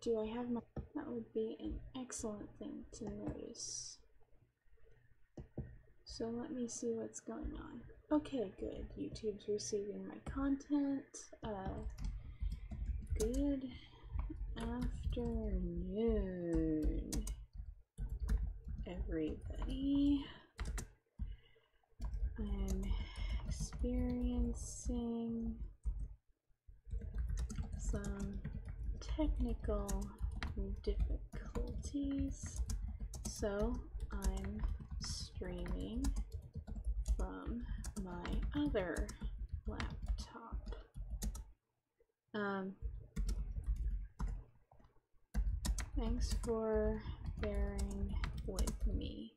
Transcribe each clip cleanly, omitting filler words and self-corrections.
do I have my... That would be an excellent thing to notice. So let me see what's going on. Okay, good. YouTube's receiving my content. Good afternoon, everybody. I'm experiencing some technical difficulties, so I'm streaming from my other laptop. Thanks for bearing with me.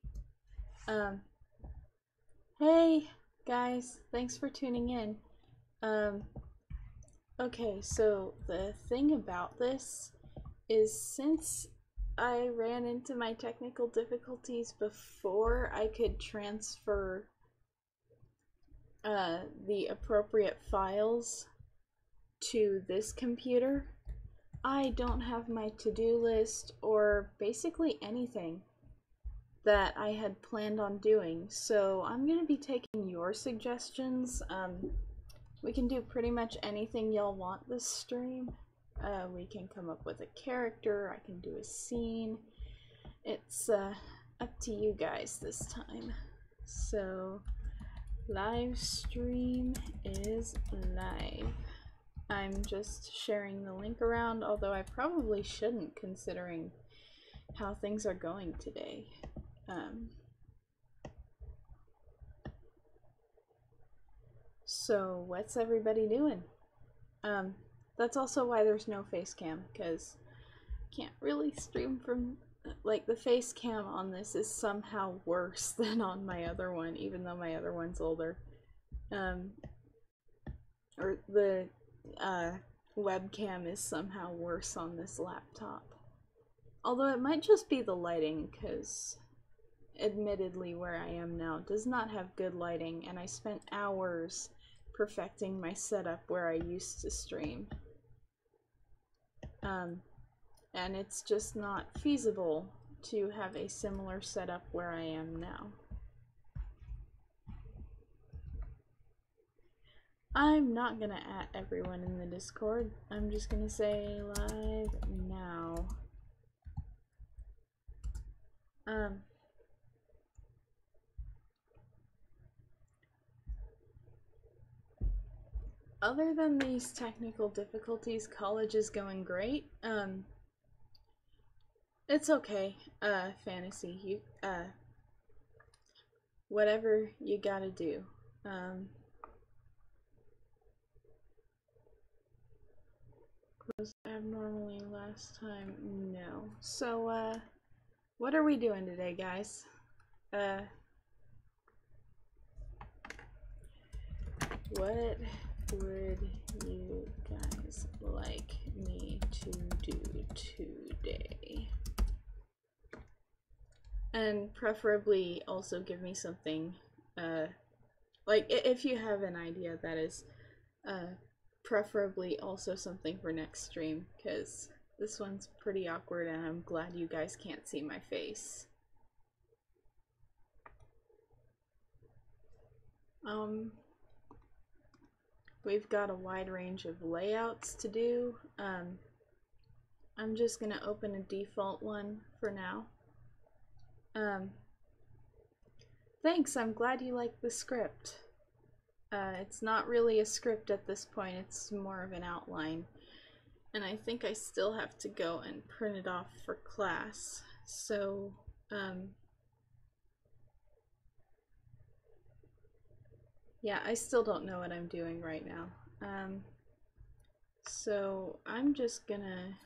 Hey guys, thanks for tuning in. Okay, so the thing about this is, since I ran into my technical difficulties before I could transfer the appropriate files to this computer, I don't have my to-do list or basically anything that I had planned on doing. So I'm going to be taking your suggestions. We can do pretty much anything y'all want this stream. We can come up with a character, I can do a scene. It's up to you guys this time. So, live stream is live. I'm just sharing the link around, although I probably shouldn't, considering how things are going today. So what's everybody doing? That's also why there's no face cam, because I can't really stream from, like, the face cam on this is somehow worse than on my other one, even though my other one's older. Or the webcam is somehow worse on this laptop. Although it might just be the lighting, because admittedly where I am now does not have good lighting, and I spent hours perfecting my setup where I used to stream. And it's just not feasible to have a similar setup where I am now. I'm not gonna at everyone in the Discord. I'm just gonna say live now. Other than these technical difficulties, college is going great. It's okay, Fantasy. You, whatever you gotta do. Was abnormally last time? No. So, what are we doing today, guys? What would you guys like me to do today? And preferably also give me something, like, if you have an idea that is, preferably also something for next stream, because this one's pretty awkward and I'm glad you guys can't see my face. We've got a wide range of layouts to do. I'm just gonna open a default one for now. Thanks, I'm glad you like the script. It's not really a script at this point, it's more of an outline. And I think I still have to go and print it off for class. So, yeah, I still don't know what I'm doing right now. So I'm just gonna,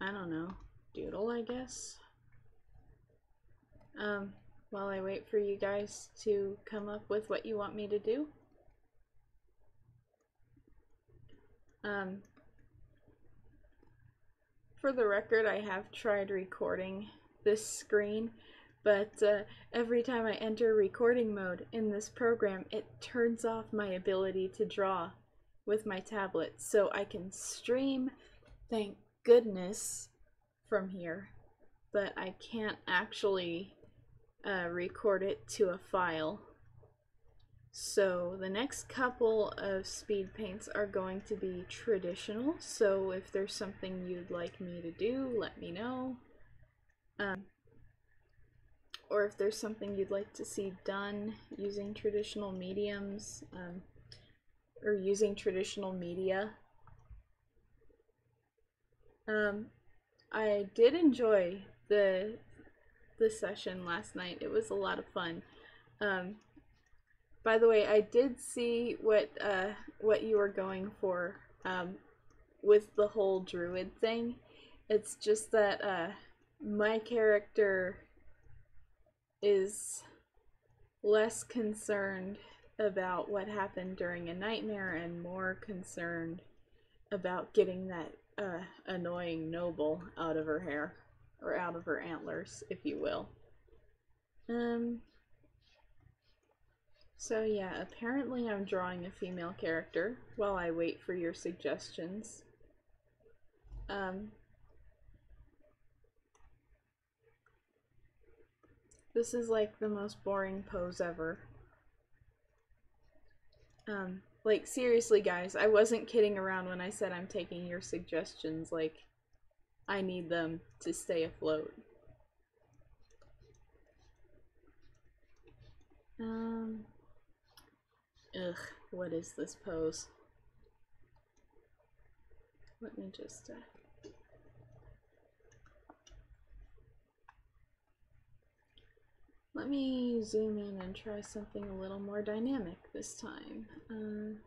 I don't know, doodle, I guess. While I wait for you guys to come up with what you want me to do. For the record, I have tried recording this screen, but every time I enter recording mode in this program, it turns off my ability to draw with my tablet, so I can stream thank goodness, from here, but I can't actually record it to a file. So the next couple of speed paints are going to be traditional, so if there's something you'd like me to do, let me know. Or if there's something you'd like to see done using traditional mediums, or using traditional media. I did enjoy the session last night. It was a lot of fun. By the way, I did see what you were going for with the whole druid thing. It's just that my character is less concerned about what happened during a nightmare and more concerned about getting that annoying noble out of her hair, or out of her antlers, if you will. So yeah, apparently I'm drawing a female character while I wait for your suggestions. This is like the most boring pose ever. Like seriously guys, I wasn't kidding around when I said I'm taking your suggestions. Like, I need them to stay afloat. Ugh, what is this pose? Let me just, let me zoom in and try something a little more dynamic this time.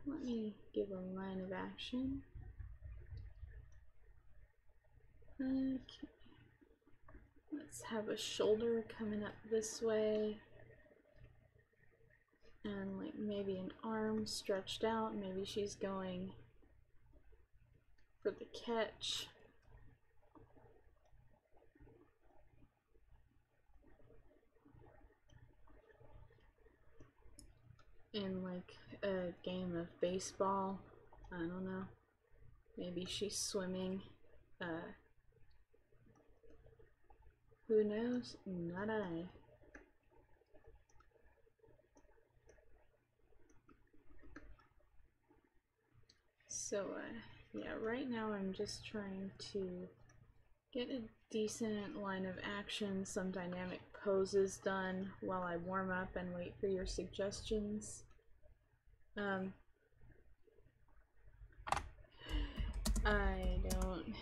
Let me give a line of action. Okay. Let's have a shoulder coming up this way. And like maybe an arm stretched out. Maybe she's going for the catch. In like a game of baseball. I don't know. Maybe she's swimming. Who knows? Not I. So, yeah, right now I'm just trying to get a decent line of action, some dynamic poses done while I warm up and wait for your suggestions. I don't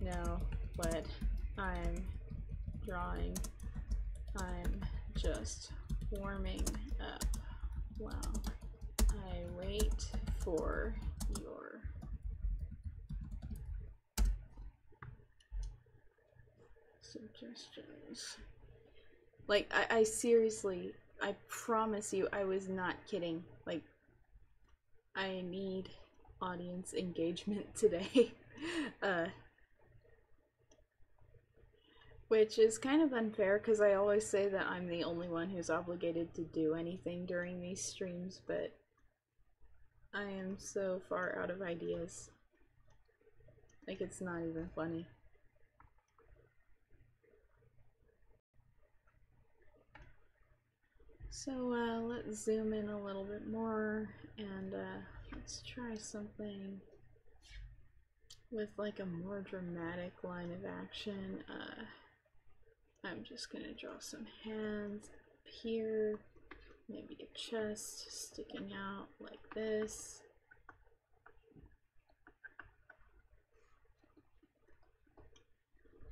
know what I'm drawing. I'm just warming up while I wait for your suggestions. Like, I seriously, I promise you, I was not kidding. Like, I need audience engagement today. Which is kind of unfair because I always say that I'm the only one who's obligated to do anything during these streams, but I am so far out of ideas. Like, it's not even funny. So let's zoom in a little bit more and let's try something with like a more dramatic line of action. I'm just gonna draw some hands up here, maybe a chest sticking out like this.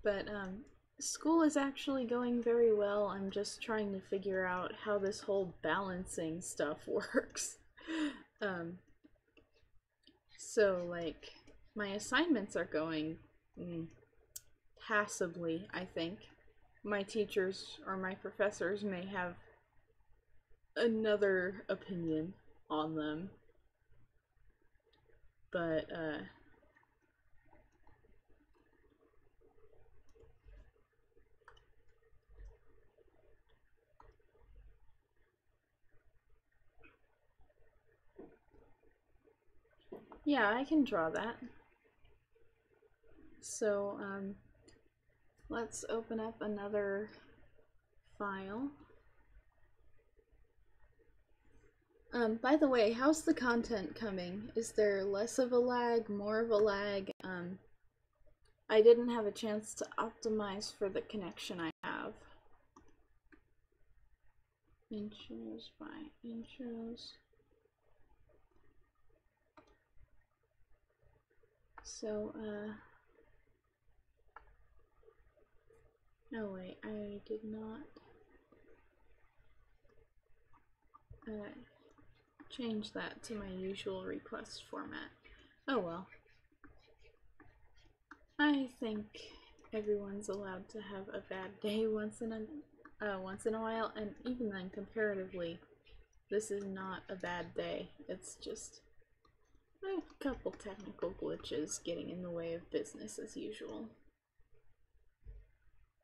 But school is actually going very well. I'm just trying to figure out how this whole balancing stuff works. So like my assignments are going passably, I think. My teachers or my professors may have another opinion on them, but yeah, I can draw that. So, let's open up another file. By the way, how's the content coming? Is there less of a lag, more of a lag? I didn't have a chance to optimize for the connection I have. Intros by intros. So, no wait, I did not change that to my usual request format. Oh well. I think everyone's allowed to have a bad day once in a while, and even then, comparatively, this is not a bad day. It's just a couple technical glitches getting in the way of business as usual.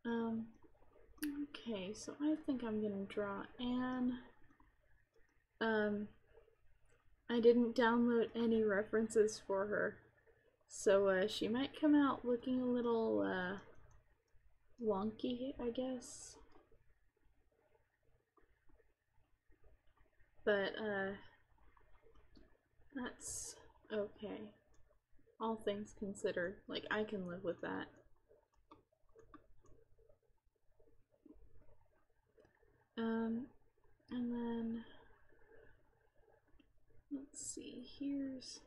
Okay, so I think I'm gonna draw Anne. I didn't download any references for her, so she might come out looking a little wonky, I guess. But that's okay. All things considered, like, I can live with that. And then let's see, here's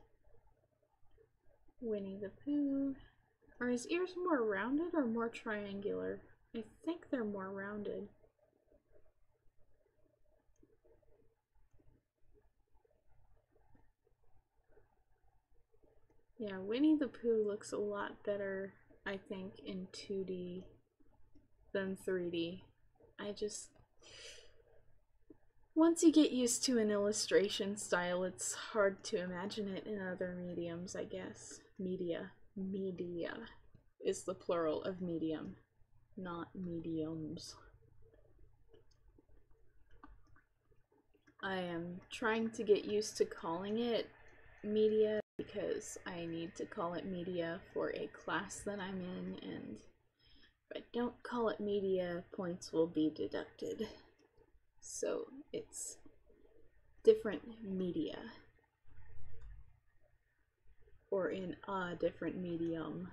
Winnie the Pooh. Are his ears more rounded or more triangular? I think they're more rounded. Yeah, Winnie the Pooh looks a lot better, I think, in 2D than 3D. Once you get used to an illustration style, it's hard to imagine it in other mediums, I guess. Media. Media is the plural of medium, not mediums. I am trying to get used to calling it media because I need to call it media for a class that I'm in, and if I don't call it media, points will be deducted. So it's different media, or in a different medium.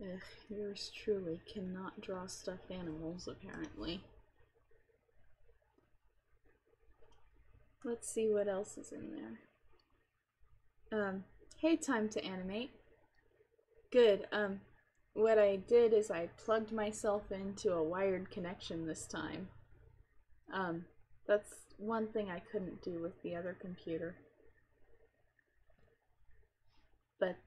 Ugh, yours truly cannot draw stuffed animals, apparently. Let's see what else is in there. Hey, time to animate. Good, what I did is I plugged myself into a wired connection this time. That's one thing I couldn't do with the other computer. But,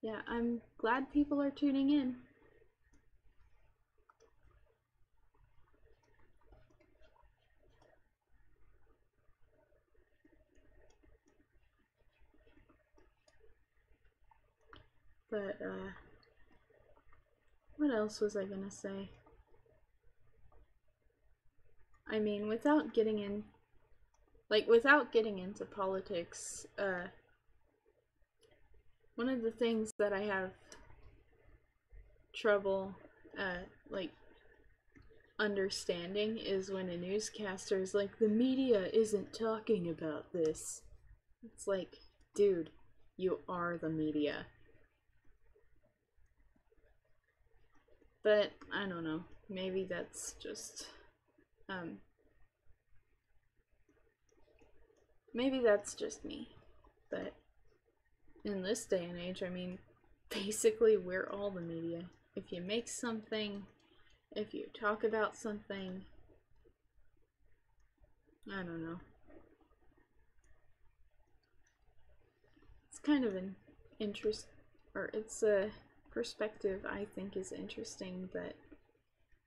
yeah, I'm glad people are tuning in. But, what else was I gonna say? I mean, without getting into politics, one of the things that I have trouble, understanding is when a newscaster is like, the media isn't talking about this. It's like, dude, you are the media. But, I don't know, maybe that's just, maybe that's just me. But in this day and age, I mean, basically we're all the media. If you make something, if you talk about something, I don't know. It's kind of an interest, or it's a perspective I think is interesting, but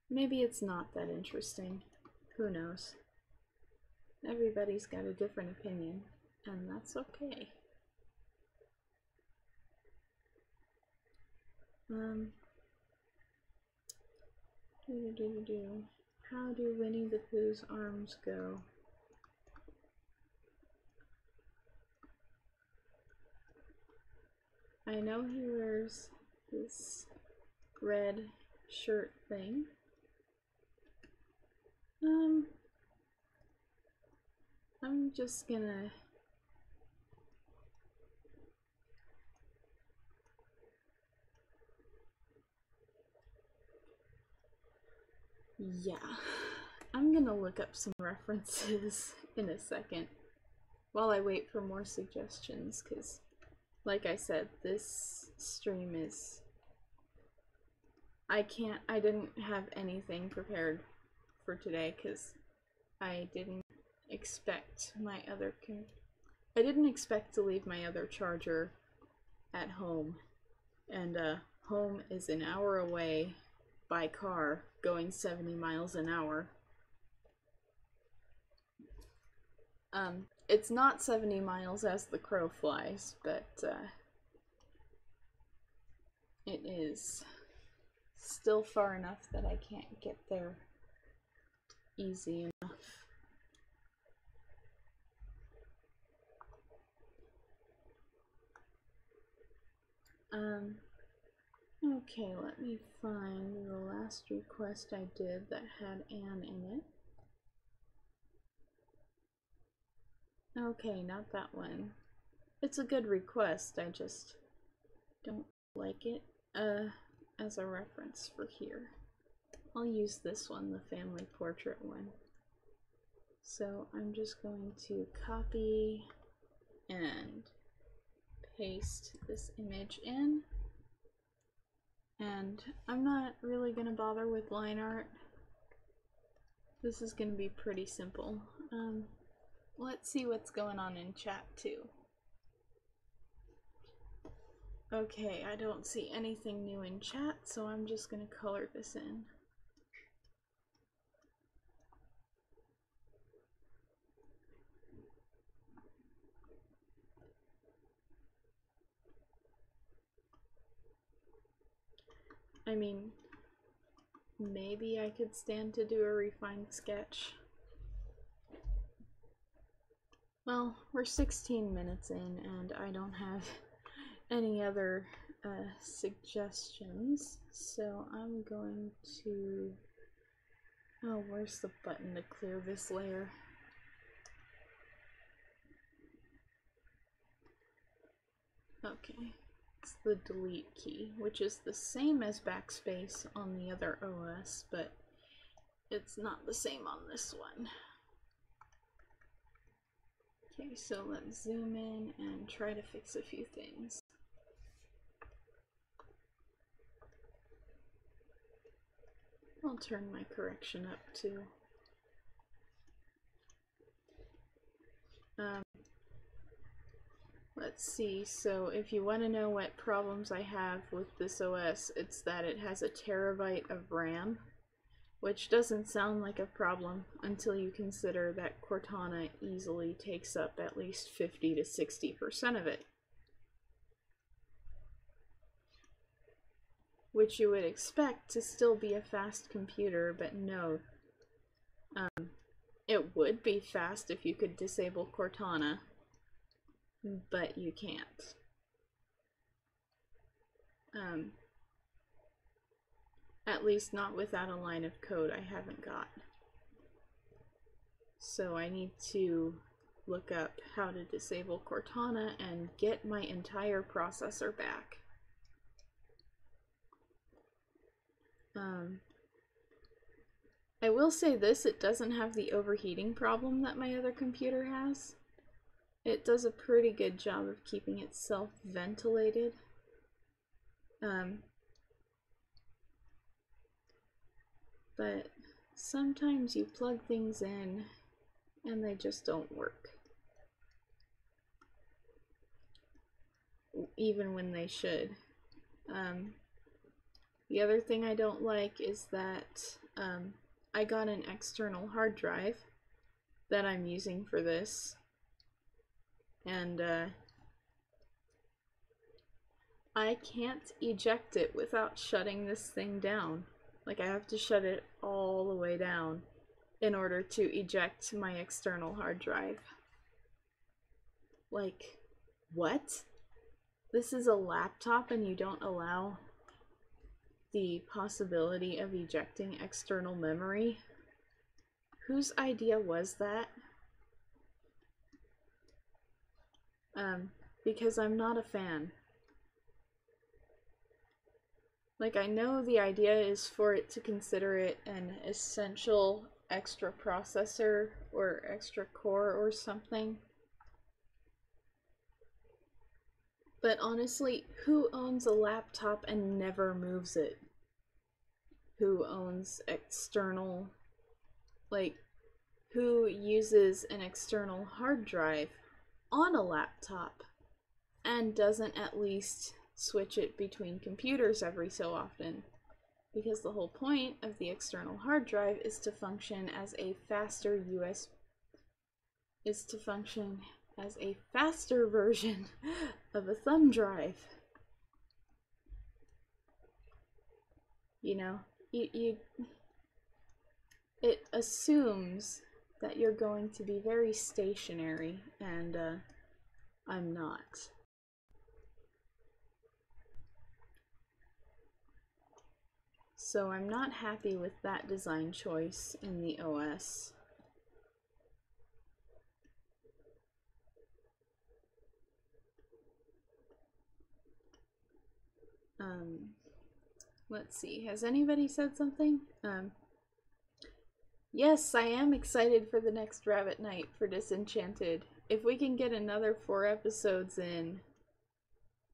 maybe it's not that interesting. Who knows? Everybody's got a different opinion, and that's okay. How do Winnie the Pooh's arms go? I know he wears this red shirt thing. I'm just gonna I'm gonna look up some references in a second while I wait for more suggestions, because like I said, this stream is I didn't have anything prepared for today because I didn't expect to leave my other charger at home, and home is an hour away by car going 70 miles an hour. It's not 70 miles as the crow flies, but it is still far enough that I can't get there easy enough. Okay, let me find the last request I did that had Anne in it. Okay, not that one. It's a good request, I just don't like it as a reference for here. I'll use this one, the family portrait one. So I'm just going to copy and paste this image in. And I'm not really going to bother with line art. This is going to be pretty simple. Let's see what's going on in chat too. Okay, I don't see anything new in chat, so I'm just going to color this in. I mean, maybe I could stand to do a refined sketch. Well, we're 16 minutes in and I don't have any other suggestions, so I'm going to... Oh, where's the button to clear this layer? Okay, it's the delete key, which is the same as backspace on the other OS, but it's not the same on this one. Okay, so let's zoom in and try to fix a few things. I'll turn my correction up too. Let's see, so if you want to know what problems I have with this OS, it's that it has a terabyte of RAM, which doesn't sound like a problem until you consider that Cortana easily takes up at least 50 to 60% of it. Which you would expect to still be a fast computer, but no. It would be fast if you could disable Cortana, but you can't. At least not without a line of code I haven't got. So I need to look up how to disable Cortana and get my entire processor back. I will say this, it doesn't have the overheating problem that my other computer has. It does a pretty good job of keeping itself ventilated. But sometimes you plug things in and they just don't work. Even when they should. The other thing I don't like is that I got an external hard drive that I'm using for this, and I can't eject it without shutting this thing down. Like, I have to shut it all the way down in order to eject my external hard drive. Like, what? this is a laptop and you don't allow the possibility of ejecting external memory. Whose idea was that? Because I'm not a fan. Like, I know the idea is for it to consider it an essential extra processor or extra core or something. But honestly, who owns a laptop and never moves it? Who owns external, like, who uses an external hard drive on a laptop and doesn't at least switch it between computers every so often? Because the whole point of the external hard drive is to function as a faster version of a thumb drive. You know, it assumes that you're going to be very stationary, and I'm not. So I'm not happy with that design choice in the OS. Let's see, has anybody said something? Yes, I am excited for the next Rabbit Night for Disenchanted. If we can get another 4 episodes in,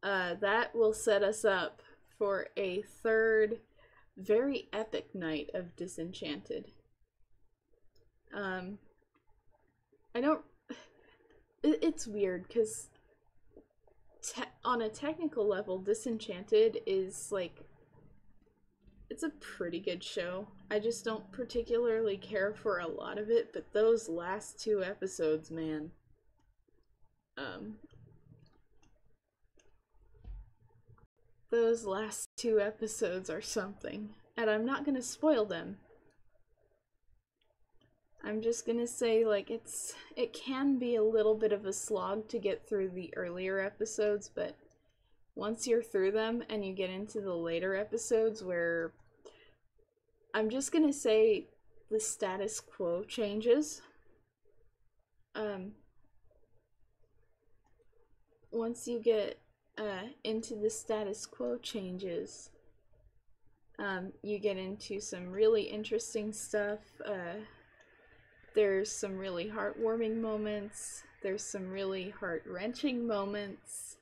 that will set us up for a third very epic night of Disenchanted. I don't... It's weird, because on a technical level, Disenchanted is, like, it's a pretty good show. I just don't particularly care for a lot of it, but those last 2 episodes, man. Those last 2 episodes are something. And I'm not gonna spoil them. I'm just gonna say, like, it can be a little bit of a slog to get through the earlier episodes, but once you're through them and you get into the later episodes where I'm just gonna say the status quo changes. Once you get into the status quo changes, you get into some really interesting stuff. There's some really heartwarming moments. There's some really heart-wrenching moments.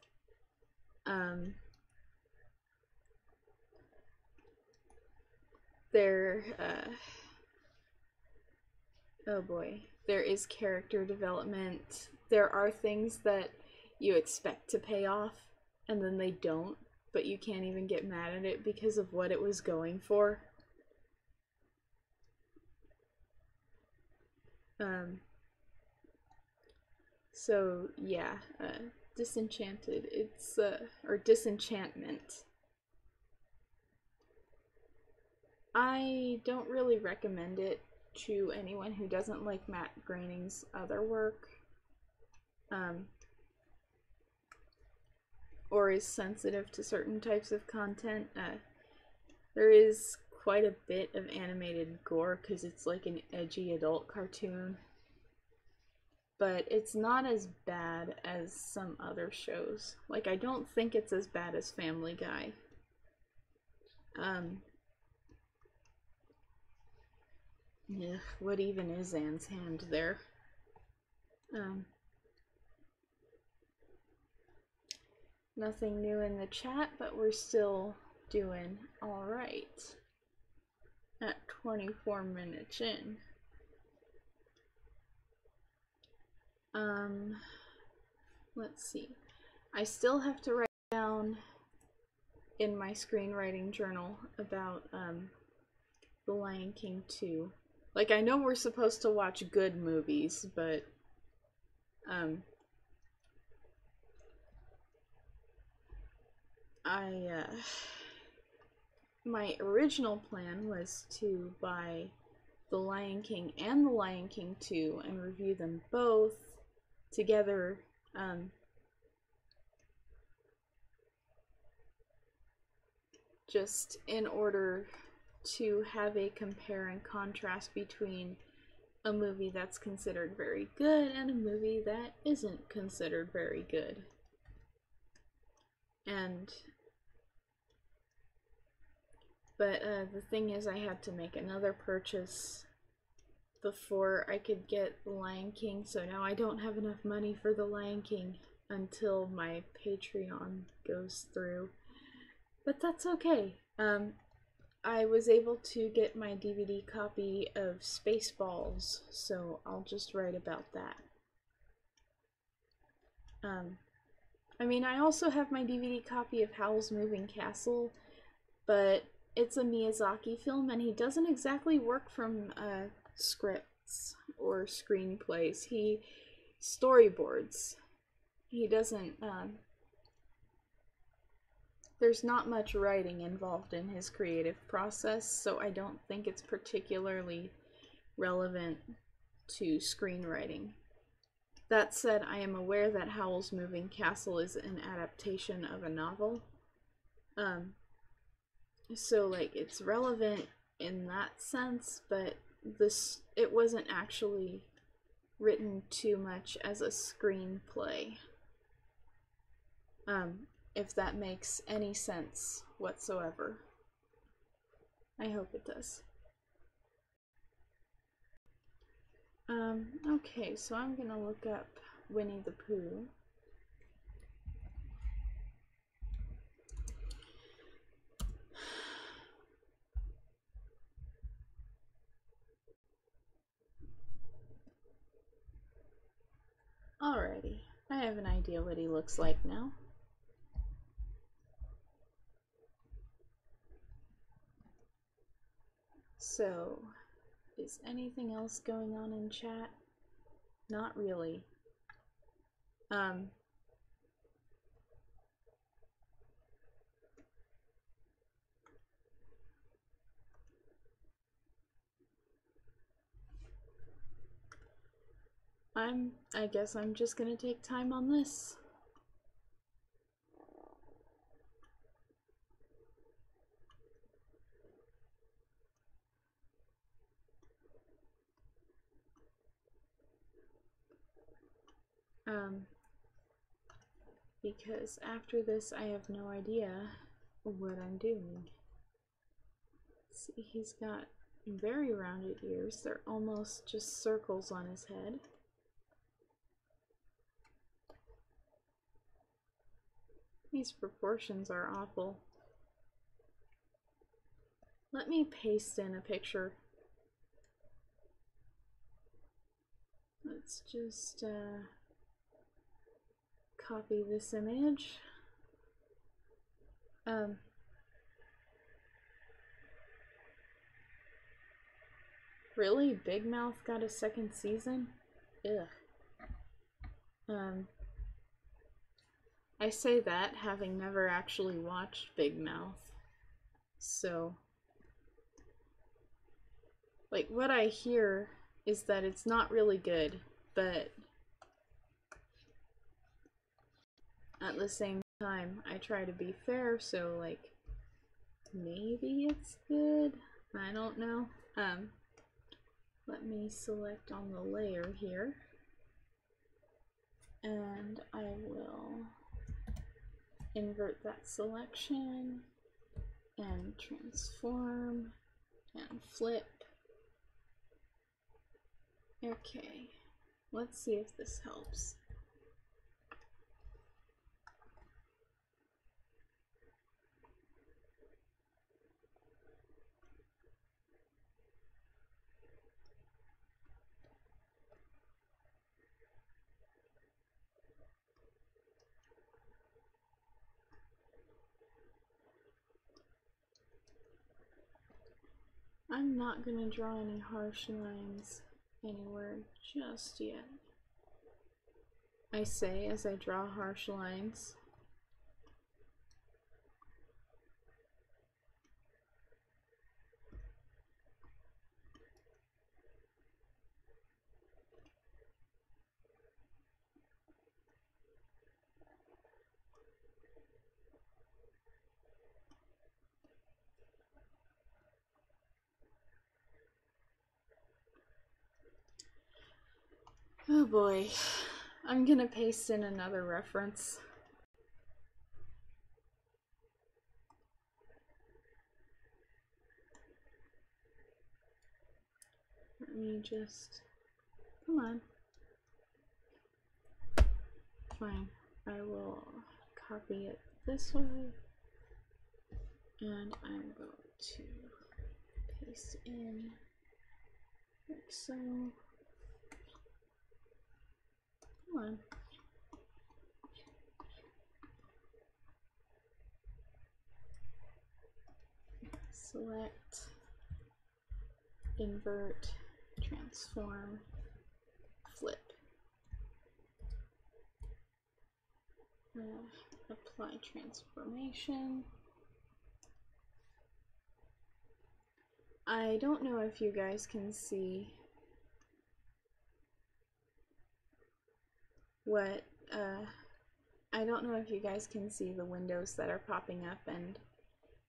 Oh boy. There is character development. There are things that you expect to pay off, and then they don't, but you can't even get mad at it because of what it was going for. So yeah, Disenchanted, it's, or Disenchantment. I don't really recommend it to anyone who doesn't like Matt Groening's other work, or is sensitive to certain types of content. There is quite a bit of animated gore because it's like an edgy adult cartoon, but it's not as bad as some other shows. Like, I don't think it's as bad as Family Guy. Yeah, what even is Anne's hand there? Nothing new in the chat, but we're still doing alright at 24 minutes in. Let's see. I still have to write down in my screenwriting journal about The Lion King 2. Like, I know we're supposed to watch good movies, but my original plan was to buy The Lion King and The Lion King 2 and review them both together, just in order to have a compare and contrast between a movie that's considered very good and a movie that isn't considered very good. But the thing is, I had to make another purchase before I could get The Lion King, so now I don't have enough money for The Lion King until my Patreon goes through. But that's okay. I was able to get my DVD copy of Spaceballs, so I'll just write about that. I mean, I also have my DVD copy of Howl's Moving Castle, but it's a Miyazaki film, and he doesn't exactly work from scripts or screenplays. He storyboards. He doesn't, there's not much writing involved in his creative process, so I don't think it's particularly relevant to screenwriting. That said, I am aware that Howl's Moving Castle is an adaptation of a novel. So, like, it's relevant in that sense, but it wasn't actually written too much as a screenplay. If that makes any sense whatsoever. I hope it does. Okay, so I'm gonna look up Winnie the Pooh. Alrighty, I have an idea what he looks like now. So, is anything else going on in chat? Not really. I guess I'm just gonna take time on this. Because after this I have no idea what I'm doing. See, he's got very rounded ears. They're almost just circles on his head. These proportions are awful. Let me paste in a picture. Let's just copy this image. Really? Big Mouth got a second season? Ugh. I say that having never actually watched Big Mouth. So, like, what I hear is that it's not really good, but at the same time, I try to be fair, so, like, maybe it's good? I don't know. Let me select on the layer here, and I will invert that selection and transform and flip. Okay, let's see if this helps. I'm not going to draw any harsh lines anywhere just yet. I say as I draw harsh lines. Oh boy. I'm gonna paste in another reference. Let me just... Come on. Fine. I will copy it this way. And I'm going to paste in like so. Come on. Select, invert, transform, flip. Apply transformation. I don't know if you guys can see what, I don't know if you guys can see the windows that are popping up and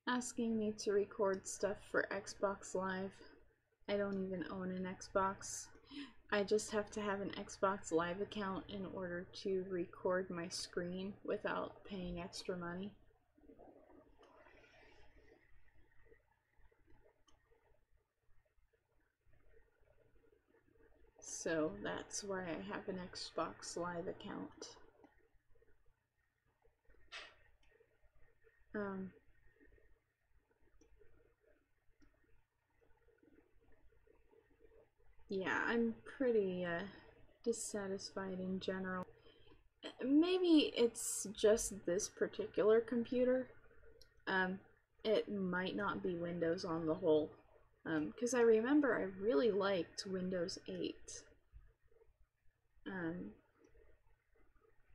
asking me to record stuff for Xbox Live. I don't even own an Xbox. I just have to have an Xbox Live account in order to record my screen without paying extra money. So that's why I have an Xbox Live account. Yeah, I'm pretty dissatisfied in general. Maybe it's just this particular computer. It might not be Windows on the whole. Because I remember I really liked Windows 8.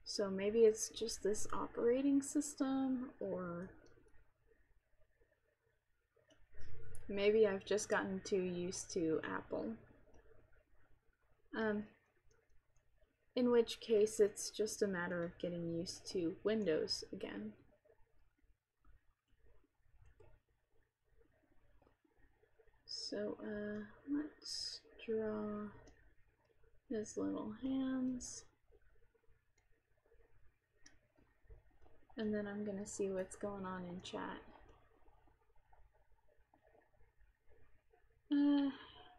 So maybe it's just this operating system, or maybe I've just gotten too used to Apple. In which case it's just a matter of getting used to Windows again. So, let's draw his little hands. And then I'm gonna see what's going on in chat.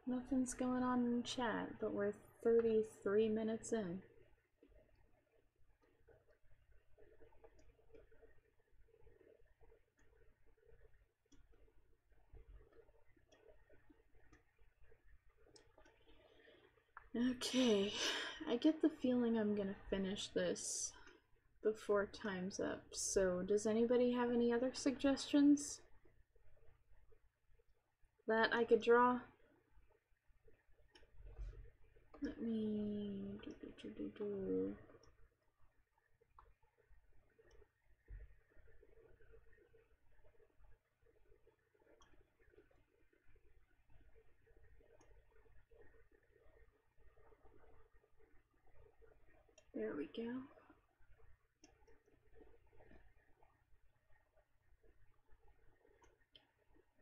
Nothing's going on in chat, but we're 33 minutes in. Okay, I get the feeling I'm gonna finish this before time's up, so does anybody have any other suggestions that I could draw? Let me There we go.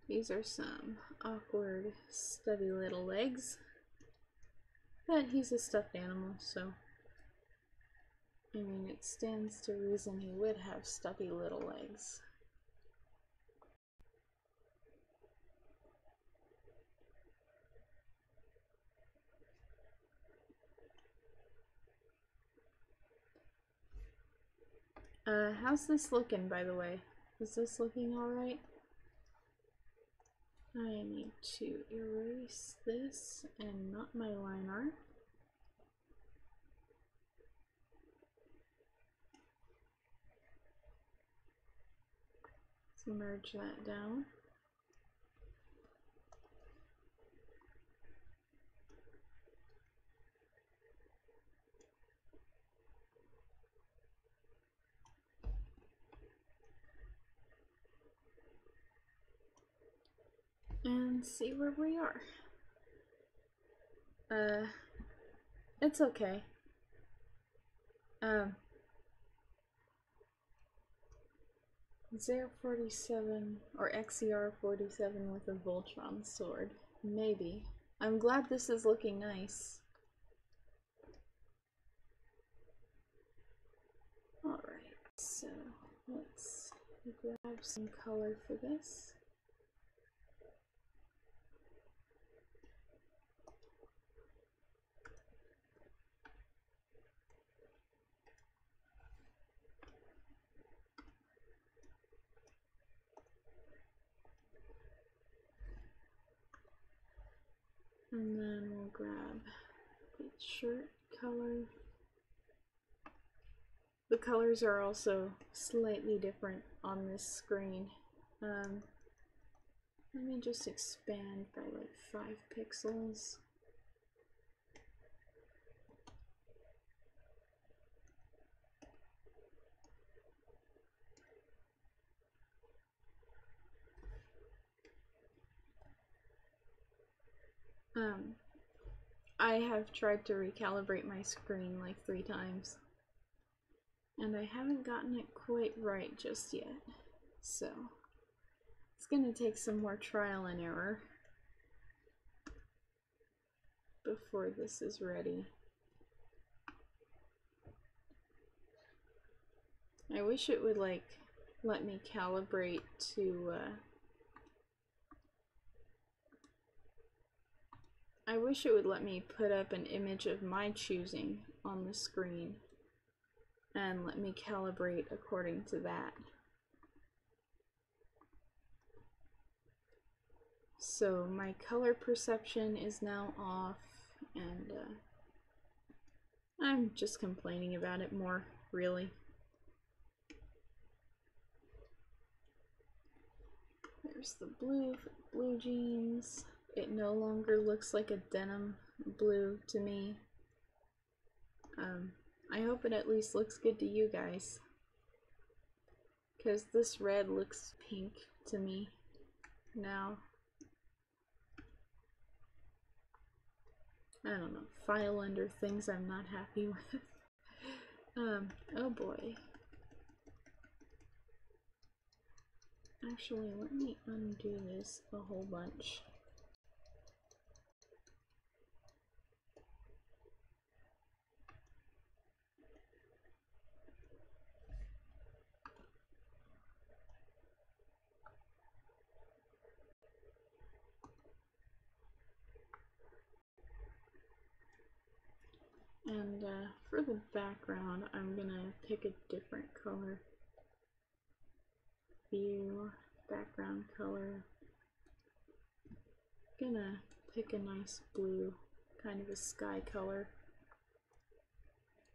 These are some awkward, stubby little legs. But he's a stuffed animal, so I mean, it stands to reason he would have stubby little legs. How's this looking, by the way? Is this looking alright? I need to erase this and not my line art. Let's merge that down. And see where we are. It's okay. 047 or XER47 with a Voltron sword. Maybe. I'm glad this is looking nice. grab some color for this. And then we'll grab the shirt color. The colors are also slightly different on this screen. Let me just expand by like 5 pixels. I have tried to recalibrate my screen like 3 times, and I haven't gotten it quite right just yet, so it's gonna take some more trial and error before this is ready. I wish it would like let me calibrate to I wish it would let me put up an image of my choosing on the screen and let me calibrate according to that. So my color perception is now off, and I'm just complaining about it more, really. There's the blue for blue jeans. It no longer looks like a denim blue to me. I hope it at least looks good to you guys, because this red looks pink to me now. I don't know, file under things I'm not happy with. Oh boy. Actually, let me undo this a whole bunch. And for the background, I'm gonna pick a different color. View, background color. Gonna pick a nice blue, kind of a sky color,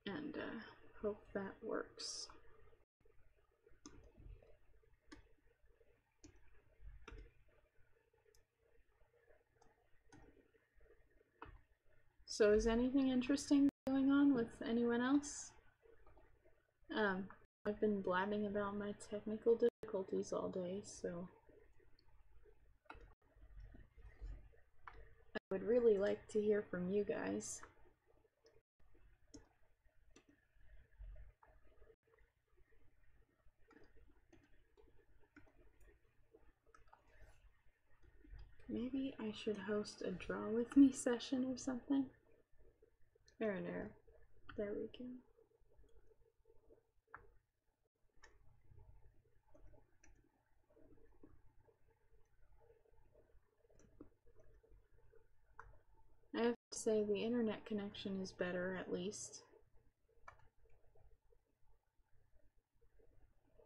and hope that works. So is anything interesting going on with anyone else? I've been blabbing about my technical difficulties all day, so I would really like to hear from you guys. Maybe I should host a draw with me session or something. There we go. I have to say the internet connection is better, at least.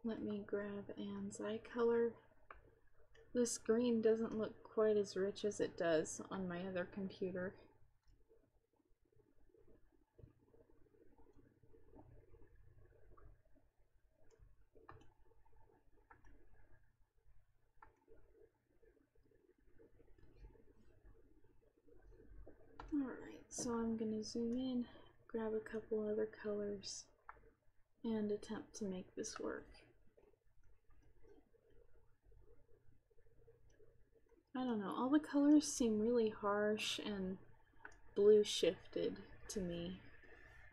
Let me grab Anne's eye color. This green doesn't look quite as rich as it does on my other computer. Alright, so I'm gonna zoom in, grab a couple other colors, and attempt to make this work. I don't know, all the colors seem really harsh and blue shifted to me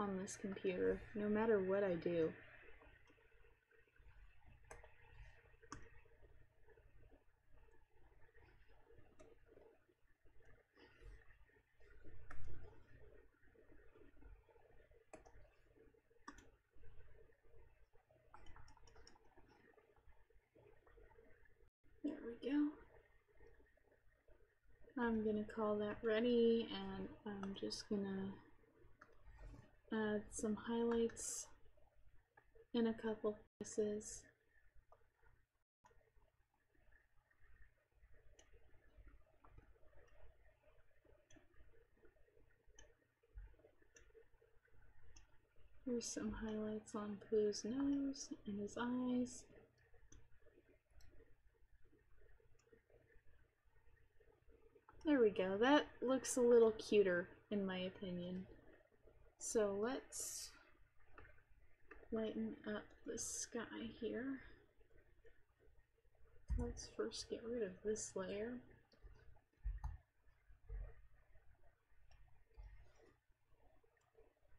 on this computer, no matter what I do. we go. I'm gonna call that ready, and I'm just gonna add some highlights in a couple places. Here's some highlights on Pooh's nose and his eyes. There we go. That looks a little cuter in my opinion. So let's lighten up the sky here. Let's first get rid of this layer.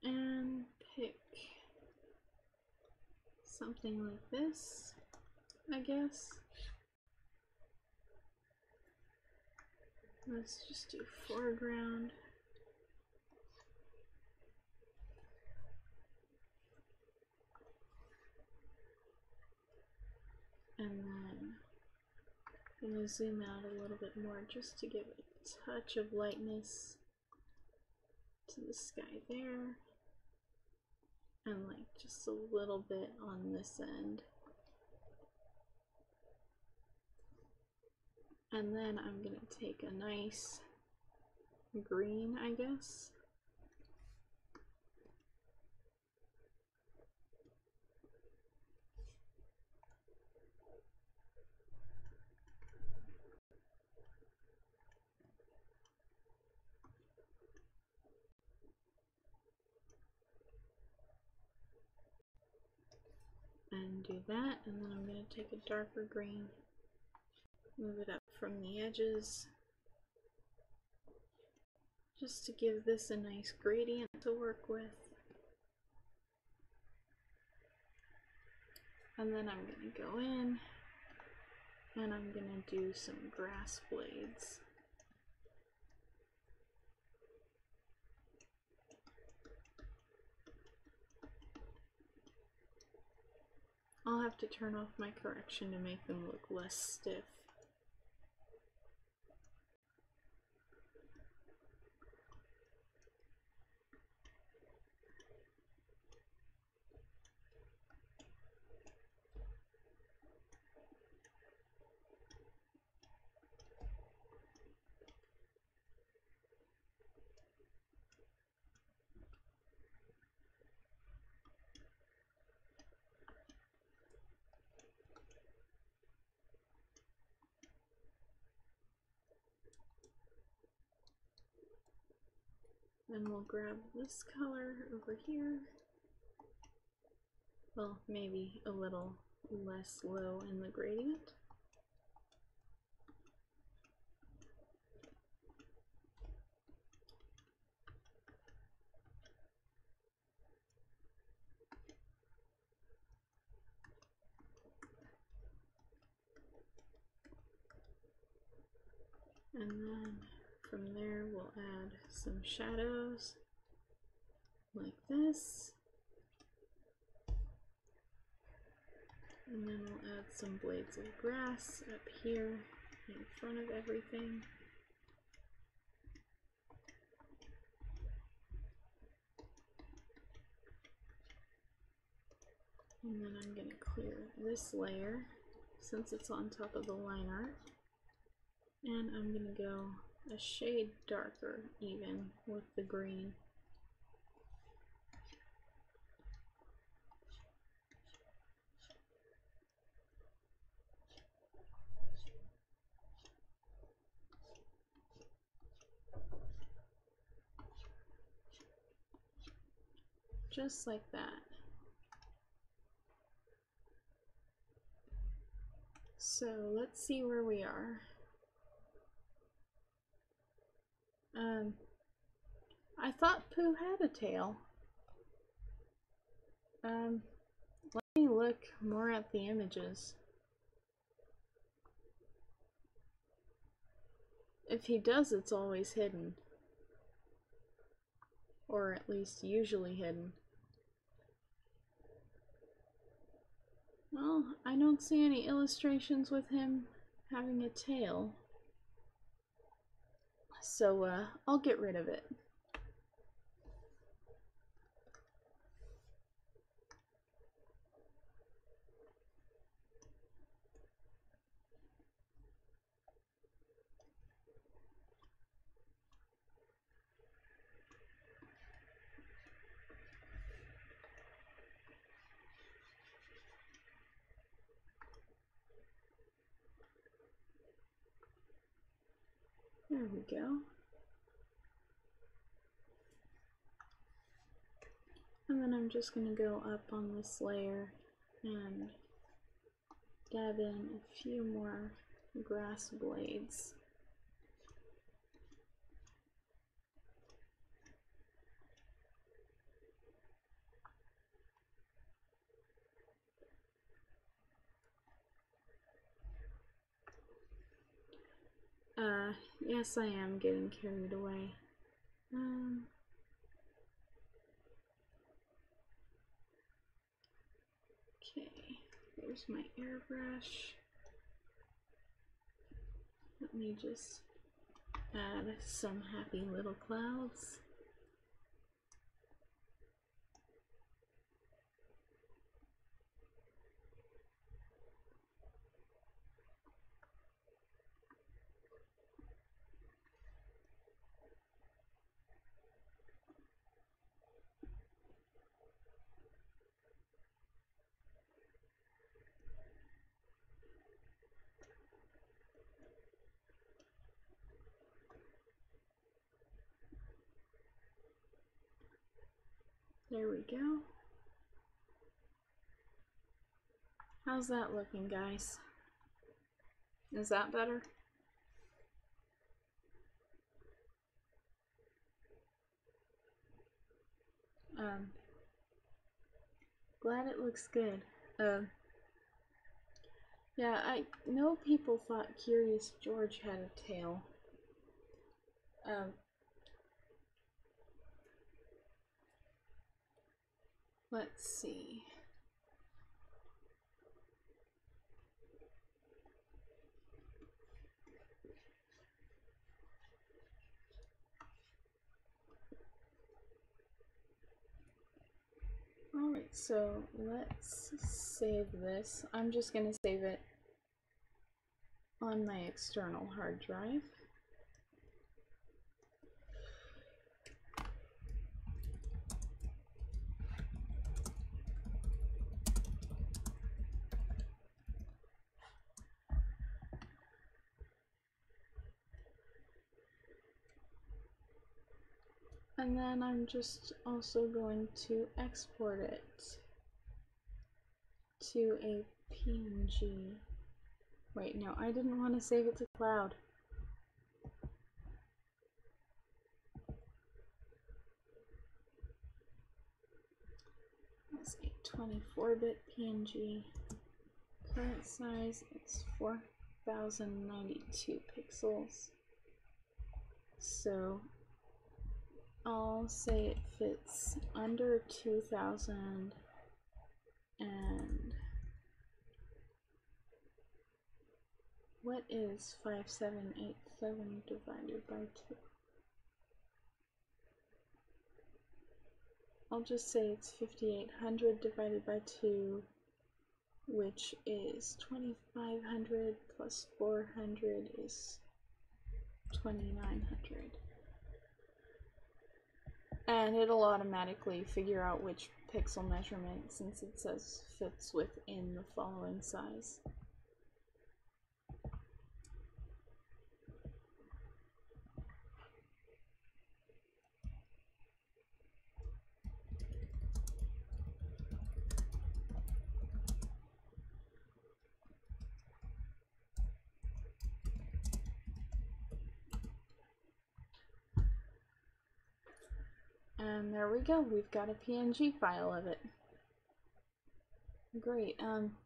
And pick something like this, I guess. Let's just do foreground. And then I'm going to zoom out a little bit more just to give a touch of lightness to the sky there. And like just a little bit on this end. And then I'm going to take a nice green, I guess. And do that, and then I'm going to take a darker green, move it up from the edges, just to give this a nice gradient to work with. And then I'm going to go in, and I'm going to do some grass blades. I'll have to turn off my correction to make them look less stiff. Then we'll grab this color over here. Well, maybe a little less low in the gradient. And then from there we'll add some shadows like this. And then we'll add some blades of grass up here in front of everything. And then I'm going to clear this layer since it's on top of the line art. And I'm going to go a shade darker even with the green. Just like that. So let's see where we are. I thought Pooh had a tail. Let me look more at the images. If he does, it's always hidden. Or at least usually hidden. Well, I don't see any illustrations with him having a tail. So I'll get rid of it. There we go. And then I'm just going to go up on this layer and dab in a few more grass blades. Yes, I am getting carried away. Okay, there's my airbrush. Let me just add some happy little clouds. There we go. How's that looking, guys? Is that better? Glad it looks good. Yeah, I know people thought Curious George had a tail. Let's see. Alright, so let's save this. I'm just going to save it on my external hard drive. And then I'm just also going to export it to a PNG. Wait, no, I didn't want to save it to cloud. That's a 24-bit PNG. Current size is 4092 pixels. So I'll say it fits under 2000 and what is 5787 divided by 2? I'll just say it's 5800 divided by 2, which is 2500 plus 400 is 2900. And it'll automatically figure out which pixel measurement since it says fits within the following size. And there we go, we've got a PNG file of it. Great,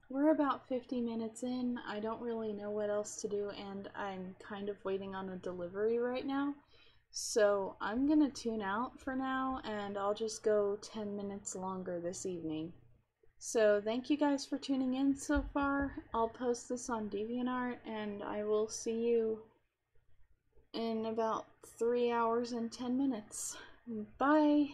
we're about 50 minutes in. I don't really know what else to do, and I'm kind of waiting on a delivery right now. So I'm gonna tune out for now, and I'll just go 10 minutes longer this evening. So thank you guys for tuning in so far. I'll post this on DeviantArt, and I will see you in about 3 hours and 10 minutes. Bye!